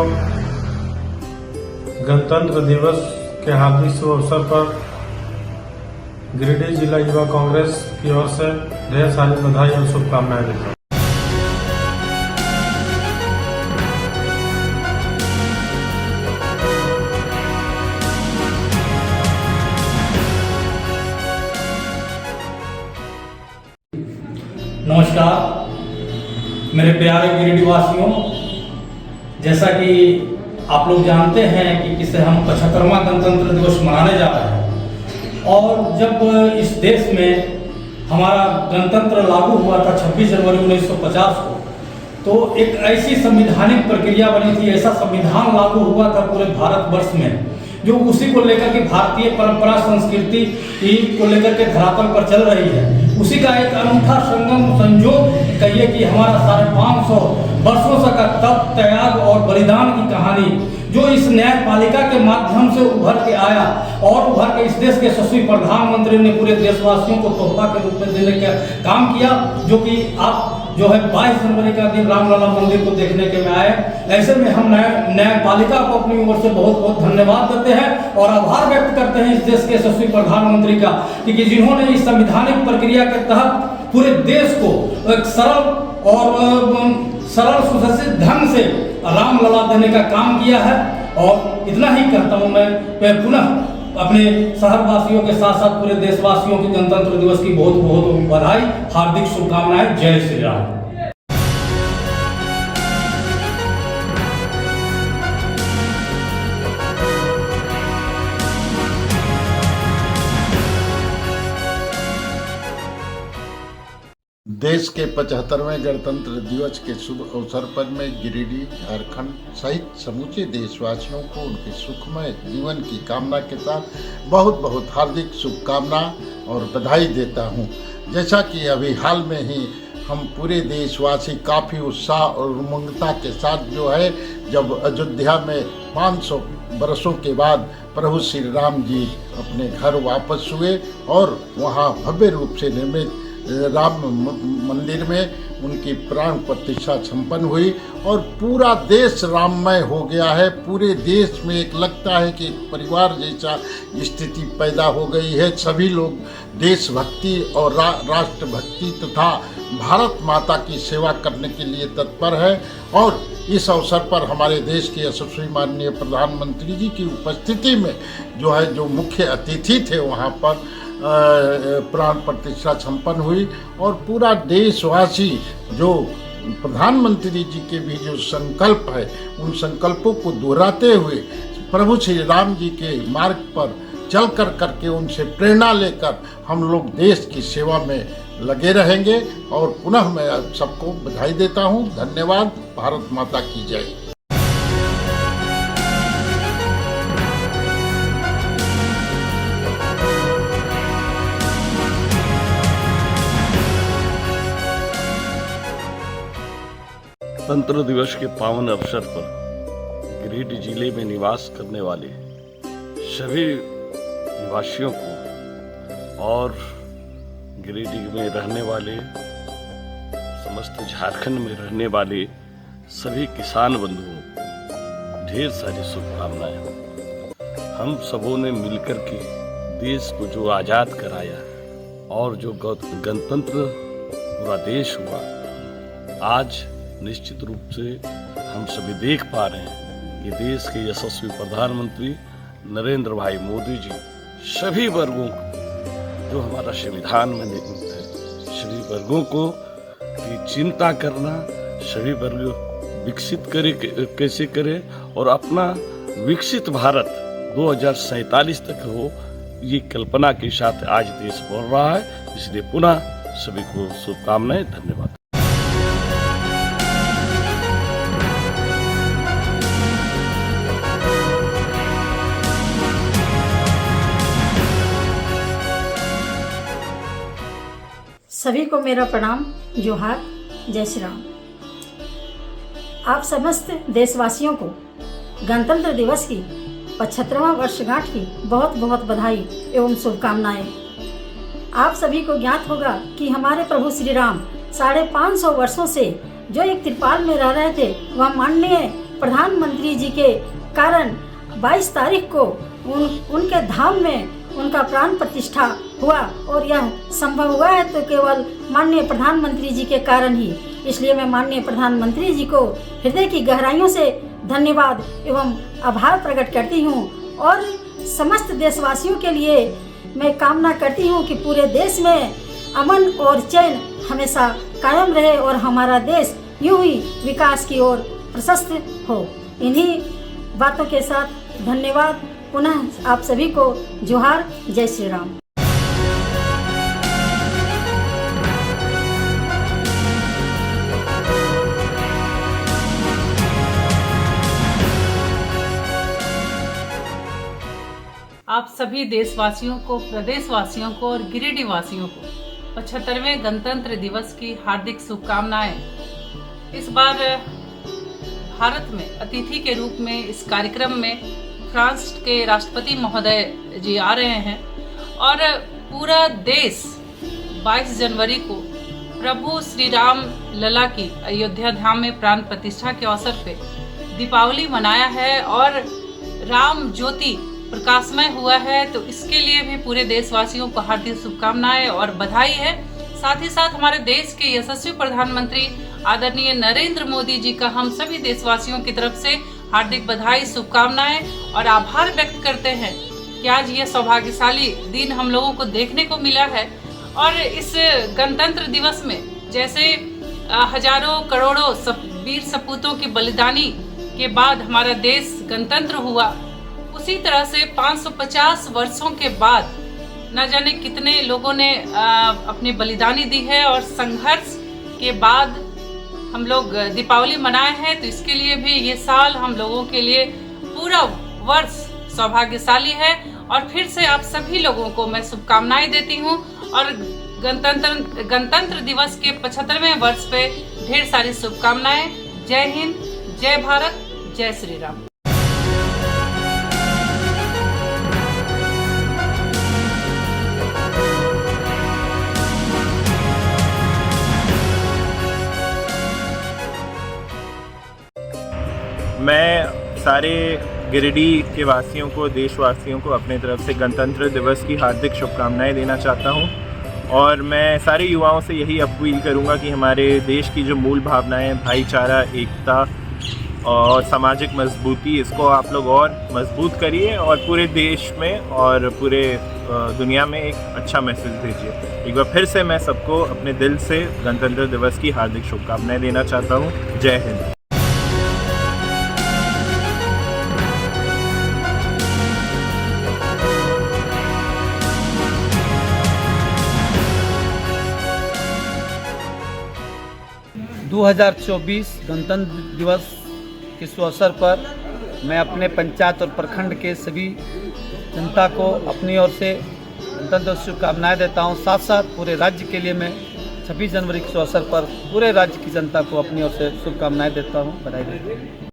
गणतंत्र दिवस के हार्दिक शुभ अवसर पर गिरिडीह जिला युवा कांग्रेस की ओर से ढेर सारी बधाई और शुभकामनाएं देता हूँ। नमस्कार मेरे प्यारे गिरिडीह वासियों, जैसा कि आप लोग जानते हैं कि किसे हम 75वां गणतंत्र दिवस मनाने जा रहे हैं और जब इस देश में हमारा गणतंत्र लागू हुआ था 26 जनवरी 1950 को, तो एक ऐसी संवैधानिक प्रक्रिया बनी थी, ऐसा संविधान लागू हुआ था पूरे भारतवर्ष में जो उसी को लेकर के भारतीय परंपरा संस्कृति को लेकर के धरातल पर चल रही है। उसी का एक अनूठा संयोग कहिए कि हमारा 550 वर्षों से का तप, त्याग और बलिदान की कहानी जो इस न्यायपालिका के माध्यम से उभर के आया और उभर के इस देश के यशस्वी प्रधानमंत्री ने पूरे देशवासियों को तोहफा के रूप में देने का काम किया, जो कि आप जो है 22 जनवरी का दिन रामलला मंदिर को देखने के में आए। ऐसे में हम न्यायपालिका को अपनी ओर से बहुत धन्यवाद देते हैं और आभार व्यक्त करते हैं इस देश के यशस्वी प्रधानमंत्री का कि जिन्होंने इस संवैधानिक प्रक्रिया के तहत पूरे देश को एक सरल सुशासित ढंग से रामलला देने का काम किया है। और इतना ही कहता हूँ मैं पुनः अपने शहर वासियों के साथ साथ पूरे देशवासियों की गणतंत्र दिवस की बहुत बहुत बधाई, हार्दिक शुभकामनाएं। जय श्री राम। देश के 75वें गणतंत्र दिवस के शुभ अवसर पर मैं गिरिडीह, झारखंड सहित समूचे देशवासियों को उनके सुखमय जीवन की कामना के साथ बहुत बहुत हार्दिक शुभकामना और बधाई देता हूं। जैसा कि अभी हाल में ही हम पूरे देशवासी काफ़ी उत्साह और उमंगता के साथ जो है, जब अयोध्या में 500 बरसों के बाद प्रभु श्री राम जी अपने घर वापस हुए और वहाँ भव्य रूप से निर्मित राम मंदिर में उनकी प्राण प्रतिष्ठा संपन्न हुई और पूरा देश राममय हो गया है। पूरे देश में एक लगता है कि एक परिवार जैसा स्थिति पैदा हो गई है। सभी लोग देशभक्ति और राष्ट्रभक्ति तथा भारत माता की सेवा करने के लिए तत्पर है और इस अवसर पर हमारे देश के यशस्वी माननीय प्रधानमंत्री जी की उपस्थिति में जो है, जो मुख्य अतिथि थे, वहाँ पर प्राण प्रतिष्ठा संपन्न हुई और पूरा देशवासी जो प्रधानमंत्री जी के भी जो संकल्प है, उन संकल्पों को दोहराते हुए प्रभु श्री राम जी के मार्ग पर चल करके उनसे प्रेरणा लेकर हम लोग देश की सेवा में लगे रहेंगे। और पुनः मैं सबको बधाई देता हूँ। धन्यवाद। भारत माता की जय। गणतंत्र दिवस के पावन अवसर पर गिरिडीह जिले में निवास करने वाले सभी निवासियों को और गिरिडीह में रहने वाले समस्त झारखंड में रहने वाले सभी किसान बंधुओं को ढेर सारी शुभकामनाएं। हम सबों ने मिलकर के देश को जो आज़ाद कराया और जो गणतंत्र पूरा देश हुआ, आज निश्चित रूप से हम सभी देख पा रहे हैं कि देश के यशस्वी प्रधानमंत्री नरेंद्र भाई मोदी जी सभी वर्गों को, जो हमारा संविधान में निहित है, सभी वर्गों को की चिंता करना, सभी वर्ग विकसित करे कैसे करे और अपना विकसित भारत 2047 तक हो, ये कल्पना के साथ आज देश बढ़ रहा है। इसलिए पुनः सभी को शुभकामनाएं। धन्यवाद। सभी को मेरा प्रणाम, जोहार, जय श्री राम। आप समस्त देशवासियों को गणतंत्र दिवस की 75वां वर्षगांठ की बहुत बहुत बधाई एवं शुभकामनाएं। आप सभी को ज्ञात होगा कि हमारे प्रभु श्री राम 550 वर्षों से जो एक त्रिपाल में रह रहे थे, वह माननीय प्रधानमंत्री जी के कारण 22 तारीख को उनके धाम में उनका प्राण प्रतिष्ठा हुआ और यह संभव हुआ है तो केवल माननीय प्रधानमंत्री जी के कारण ही। इसलिए मैं माननीय प्रधानमंत्री जी को हृदय की गहराइयों से धन्यवाद एवं आभार प्रकट करती हूँ और समस्त देशवासियों के लिए मैं कामना करती हूँ कि पूरे देश में अमन और चैन हमेशा कायम रहे और हमारा देश यूं ही विकास की ओर प्रशस्त हो। इन्हीं बातों के साथ धन्यवाद। पुनः आप सभी को जोहार, जय श्री राम। आप सभी देशवासियों को, प्रदेशवासियों को और गिरिडीह वासियों को 75वें गणतंत्र दिवस की हार्दिक शुभकामनाएं। इस बार भारत में अतिथि के रूप में इस कार्यक्रम में फ्रांस के राष्ट्रपति महोदय जी आ रहे हैं और पूरा देश 22 जनवरी को प्रभु श्री राम लला की अयोध्या धाम में प्राण प्रतिष्ठा के अवसर पे दीपावली मनाया है और राम ज्योति प्रकाशमय हुआ है। तो इसके लिए भी पूरे देशवासियों को हार्दिक शुभकामनाएं और बधाई है। साथ ही साथ हमारे देश के यशस्वी प्रधानमंत्री आदरणीय नरेंद्र मोदी जी का हम सभी देशवासियों की तरफ से हार्दिक बधाई, शुभकामनाएं और आभार व्यक्त करते हैं कि आज ये सौभाग्यशाली दिन हम लोगों को देखने को मिला है। और इस गणतंत्र दिवस में जैसे हजारों करोड़ों वीर सपूतों की बलिदानी के बाद हमारा देश गणतंत्र हुआ, उसी तरह से 550 वर्षों के बाद न जाने कितने लोगों ने अपनी बलिदानी दी है और संघर्ष के बाद हम लोग दीपावली मनाए हैं। तो इसके लिए भी ये साल हम लोगों के लिए पूरा वर्ष सौभाग्यशाली है। और फिर से आप सभी लोगों को मैं शुभकामनाएं देती हूँ और गणतंत्र दिवस के 75वें वर्ष पे ढेर सारी शुभकामनाएं। जय हिंद, जय भारत, जय श्री राम। मैं सारे गिरिडीह के वासियों को, देशवासियों को अपने तरफ से गणतंत्र दिवस की हार्दिक शुभकामनाएं देना चाहता हूं। और मैं सारे युवाओं से यही अपील करूंगा कि हमारे देश की जो मूल भावनाएं, भाईचारा, एकता और सामाजिक मजबूती, इसको आप लोग और मजबूत करिए और पूरे देश में और पूरे दुनिया में एक अच्छा मैसेज भेजिए। एक बार फिर से मैं सबको अपने दिल से गणतंत्र दिवस की हार्दिक शुभकामनाएं देना चाहता हूँ। जय हिंद। 2024 गणतंत्र दिवस के शुभ अवसर पर मैं अपने पंचायत और प्रखंड के सभी जनता को अपनी ओर से गणतंत्र शुभकामनाएं देता हूं। साथ साथ पूरे राज्य के लिए मैं 26 जनवरी के शुभ अवसर पर पूरे राज्य की जनता को अपनी ओर से शुभकामनाएं देता हूं, बधाई देता हूं।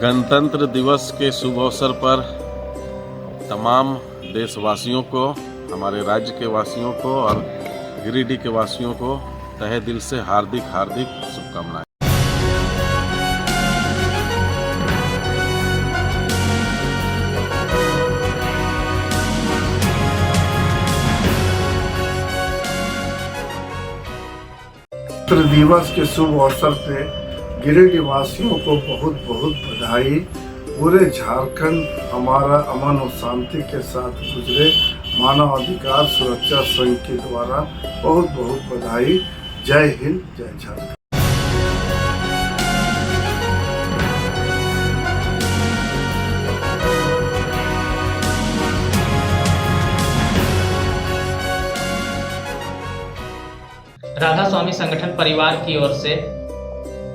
गणतंत्र दिवस के शुभ अवसर पर तमाम देशवासियों को, हमारे राज्य के वासियों को और गिरिडीह के वासियों को तहे दिल से हार्दिक शुभकामनाएं। गणतंत्र दिवस के शुभ अवसर पे गिरिडीह वासियों को बहुत बहुत बधाई। पूरे झारखंड हमारा अमन और शांति के साथ गुजरे। मानव अधिकार सुरक्षा संघ के द्वारा बहुत बहुत बधाई। जय हिंद, जय झारखंड। राधा स्वामी संगठन परिवार की ओर से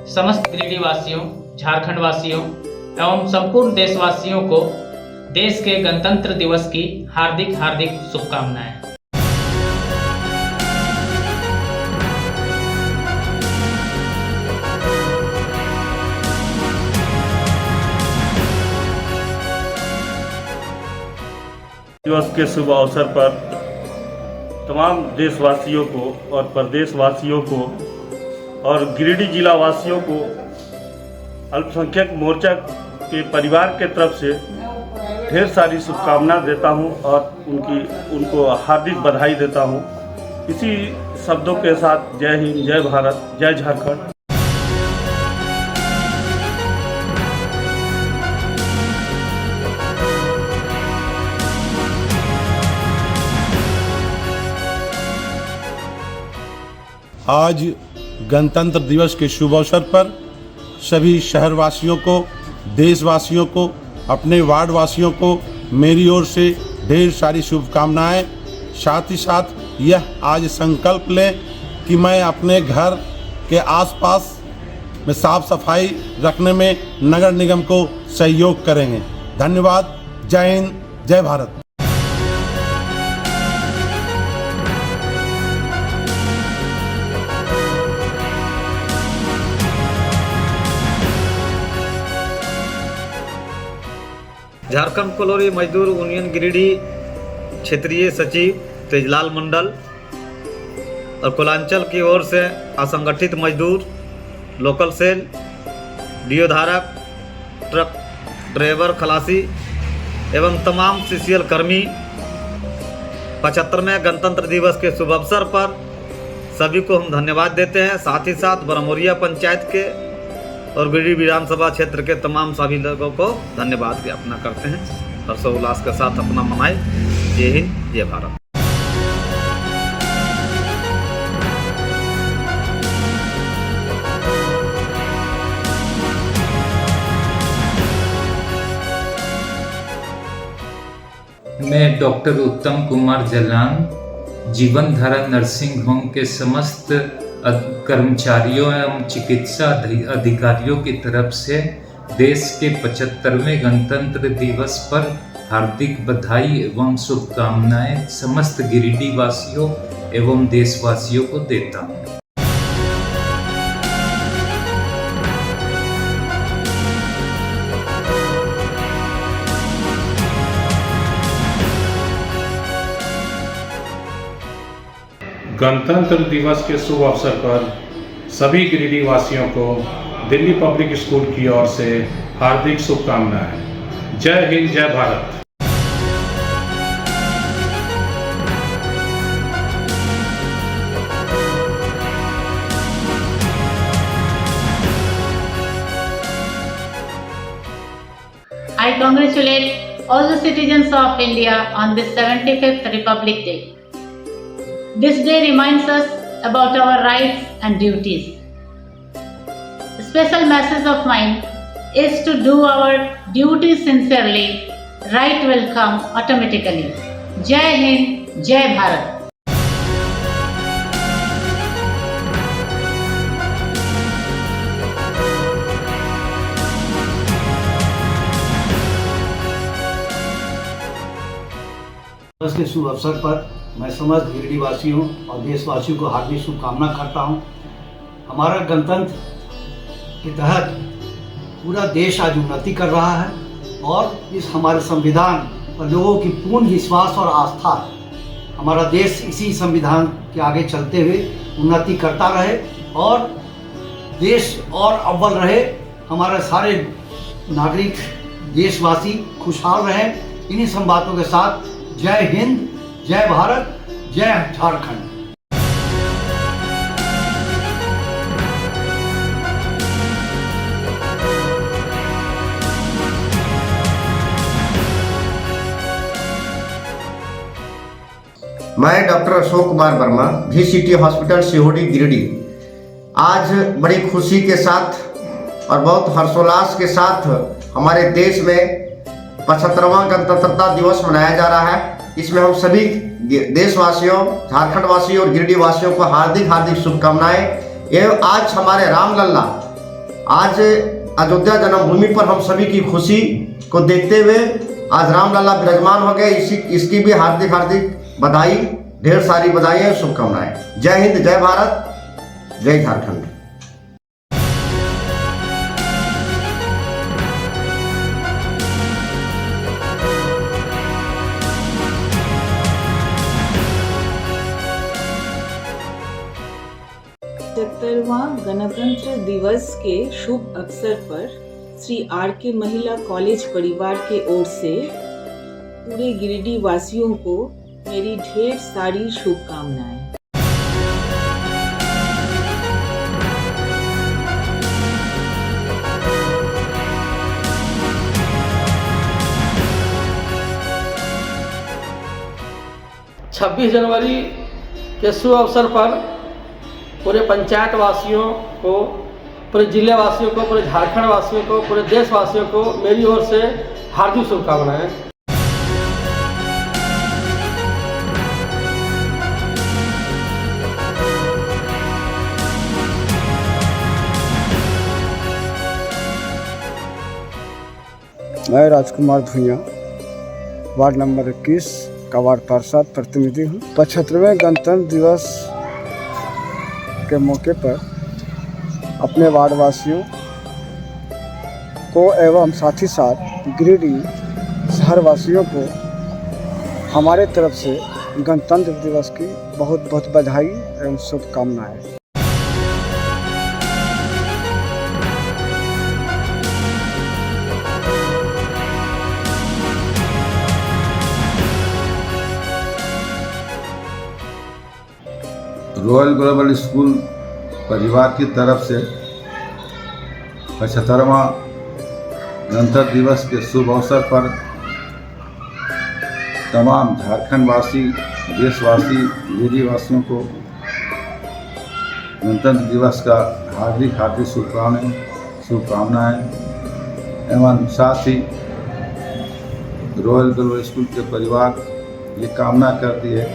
समस्त गिरिडीह वासियों, झारखंड वासियों एवं संपूर्ण देशवासियों को देश के गणतंत्र दिवस की हार्दिक शुभकामनाएं। दिवस के शुभ अवसर पर तमाम देशवासियों को और प्रदेशवासियों को और गिरिडीह जिला वासियों को अल्पसंख्यक मोर्चा के परिवार के तरफ से ढेर सारी शुभकामना देता हूं और उनको हार्दिक बधाई देता हूं। इसी शब्दों के साथ जय हिंद, जय भारत, जय झारखंड। आज गणतंत्र दिवस के शुभ अवसर पर सभी शहरवासियों को, देशवासियों को, अपने वार्ड वासियों को मेरी ओर से ढेर सारी शुभकामनाएं। साथ ही साथ यह आज संकल्प लें कि मैं अपने घर के आसपास में साफ सफाई रखने में नगर निगम को सहयोग करेंगे। धन्यवाद। जय हिंद, जय भारत। झारखंड कोलोरी मजदूर यूनियन गिरिडीह क्षेत्रीय सचिव तेजलाल मंडल और कोलांचल की ओर से असंगठित मजदूर, लोकल सेल, डीओ धारक, ट्रक ड्राइवर, खलासी एवं तमाम सीसीएल कर्मी 75वें गणतंत्र दिवस के शुभ अवसर पर सभी को हम धन्यवाद देते हैं। साथ ही साथ ब्रह्मोरिया पंचायत के और गिरिडीह विधानसभा क्षेत्र के तमाम सभी लोगों को धन्यवाद ज्ञापना करते हैं। हर्षोल्लास के साथ अपना मनाएं। जय हिंद, जय भारत। मैं डॉक्टर उत्तम कुमार जलान जीवन धारा नर्सिंग होम के समस्त कर्मचारियों एवं चिकित्सा अधिकारियों की तरफ से देश के 75वें गणतंत्र दिवस पर हार्दिक बधाई एवं शुभकामनाएं समस्त गिरिडीह वासियों एवं देशवासियों को देता हूं। गणतंत्र दिवस के शुभ अवसर पर सभी गिरिडीह वासियों को दिल्ली पब्लिक स्कूल की ओर से हार्दिक शुभकामनाएं। जय हिंद, जय Bharat. I congratulate all the citizens of India on this 75th Republic Day. This day reminds us about our rights and duties. A special message of mine is to do our duty sincerely. Right will come automatically. Jai Hind, Jai Bharat. दिवस के शुभ अवसर पर मैं समस्त गिरिडीह वासियों और देशवासियों को हार्दिक शुभकामना करता हूं। हमारा गणतंत्र के तहत पूरा देश आज उन्नति कर रहा है और इस हमारे संविधान पर लोगों की पूर्ण विश्वास और आस्था है। हमारा देश इसी संविधान के आगे चलते हुए उन्नति करता रहे और देश और अव्वल रहे। हमारे सारे नागरिक देशवासी खुशहाल रहें। इन्हीं सब बातों के साथ जय हिंद, जय भारत, जय झारखंड। मैं डॉक्टर अशोक कुमार वर्मा, भी सिटी हॉस्पिटल सिहोड़ी गिरिडीह आज बड़ी खुशी के साथ और बहुत हर्षोल्लास के साथ हमारे देश में 75वां गणतंत्रता दिवस मनाया जा रहा है। इसमें हम सभी देशवासियों, झारखंड वासियों और गिरिडीह वासियों को हार्दिक हार्दिक शुभकामनाएं। एवं आज हमारे रामलला आज अयोध्या जन्मभूमि पर हम सभी की खुशी को देखते हुए आज रामलला विराजमान हो गए। इसकी भी हार्दिक हार्दिक बधाई, ढेर सारी बधाई और शुभकामनाएं। जय हिंद, जय भारत, जय झारखंड। गणतंत्र दिवस के शुभ अवसर पर श्री आर के महिला कॉलेज परिवार के ओर से पूरे गिरिडीह वासियों को मेरी ढेर सारी शुभकामनाएं। छब्बीस जनवरी के शुभ अवसर पर पूरे पंचायत वासियों को, पूरे जिले वासियों को, पूरे झारखंड वासियों को, पूरे देशवासियों को मेरी ओर से हार्दिक शुभकामनाएं। मैं राजकुमार भुइयां, वार्ड नंबर 21 का वार्ड पार्षद प्रतिनिधि हूँ। 75वें गणतंत्र दिवस के मौके पर अपने वार्डवासियों को एवं साथ ही साथ गिरिडीह शहरवासियों को हमारे तरफ से गणतंत्र दिवस की बहुत बहुत बधाई एवं शुभकामनाएं। रॉयल ग्लोबल स्कूल परिवार की तरफ से 75वां गणतंत्र दिवस के शुभ अवसर पर तमाम झारखंड वासी, देशवासी, गिरिडीह वासियों को गणतंत्र दिवस का हार्दिक हार्दिक शुभकामनाएं एवं साथ ही रॉयल ग्लोबल स्कूल के परिवार ये कामना करती है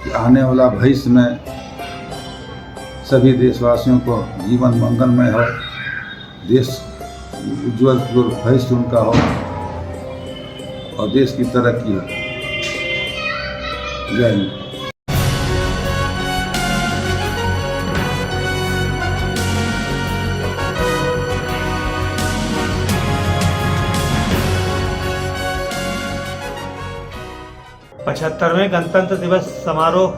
कि आने वाला भविष्य में सभी देशवासियों को जीवन मंगलमय हो, देश उज्जवल भविष्य उनका हो और देश की तरक्की हो। जय हिंद। पचहत्तरवें गणतंत्र दिवस समारोह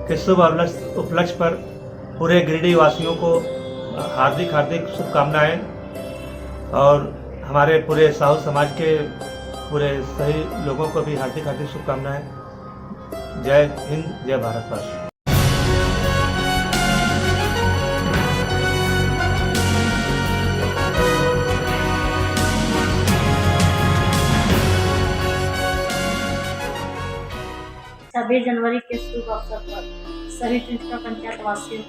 के शुभ उपलक्ष्य पर पूरे गिरिडीह वासियों को हार्दिक हार्दिक शुभकामनाएं और हमारे पूरे साहू समाज के पूरे सही लोगों को भी हार्दिक हार्दिक शुभकामनाएं। जय हिंद, जय भारतवर्ष। छब्बीस जनवरी के शुभ अवसर पर सभी चिंतका पंचायत वासियों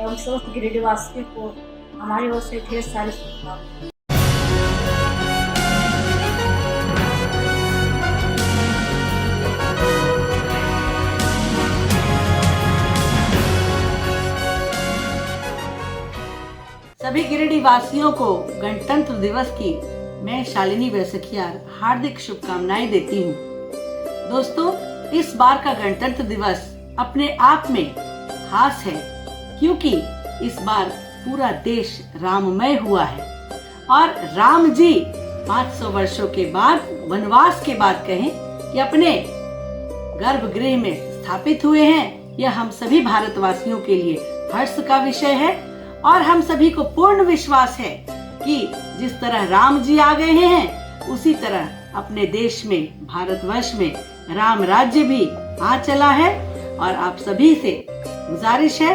एवं समस्त गिरिडीह वासियों को हमारी ओर से ढेर सारी शुभकामनाएं। सभी गिरिडीह वासियों को गणतंत्र दिवस की मैं शालिनी वैसखियार हार्दिक शुभकामनाएं देती हूँ। दोस्तों, इस बार का गणतंत्र दिवस अपने आप में खास है क्योंकि इस बार पूरा देश राममय हुआ है और राम जी 500 वर्षों के बाद, वनवास के बाद कहें कि अपने गर्भगृह में स्थापित हुए हैं। यह हम सभी भारतवासियों के लिए हर्ष का विषय है और हम सभी को पूर्ण विश्वास है कि जिस तरह राम जी आ गए हैं उसी तरह अपने देश में, भारतवर्ष में राम राज्य भी आ चला है। और आप सभी से गुजारिश है,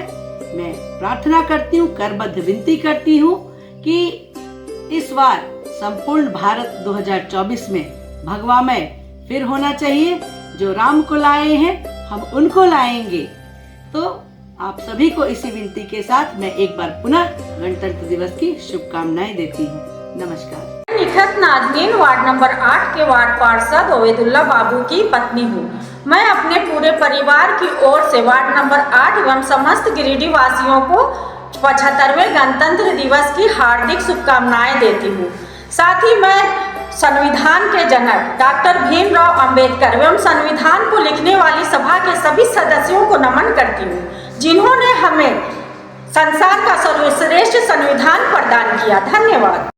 मैं प्रार्थना करती हूँ, करबद्ध विनती करती हूँ कि इस बार संपूर्ण भारत 2024 में भगवामय फिर होना चाहिए। जो राम को लाए हैं हम उनको लाएंगे। तो आप सभी को इसी विनती के साथ मैं एक बार पुनः गणतंत्र दिवस की शुभकामनाएं देती हूँ। नमस्कार। निखत नाजनीन वार्ड नंबर 8 के वार्ड पार्षद ओबेदुल्ला बाबू की पत्नी हूँ। मैं अपने पूरे परिवार की ओर से वार्ड नंबर 8 एवं समस्त गिरिडीह वासियों को 75वें गणतंत्र दिवस की हार्दिक शुभकामनाएं देती हूँ। साथ ही मैं संविधान के जनक डॉक्टर भीमराव अंबेडकर एवं संविधान को लिखने वाली सभा के सभी सदस्यों को नमन करती हूँ, जिन्होंने हमें संसार का सर्वश्रेष्ठ संविधान प्रदान किया। धन्यवाद।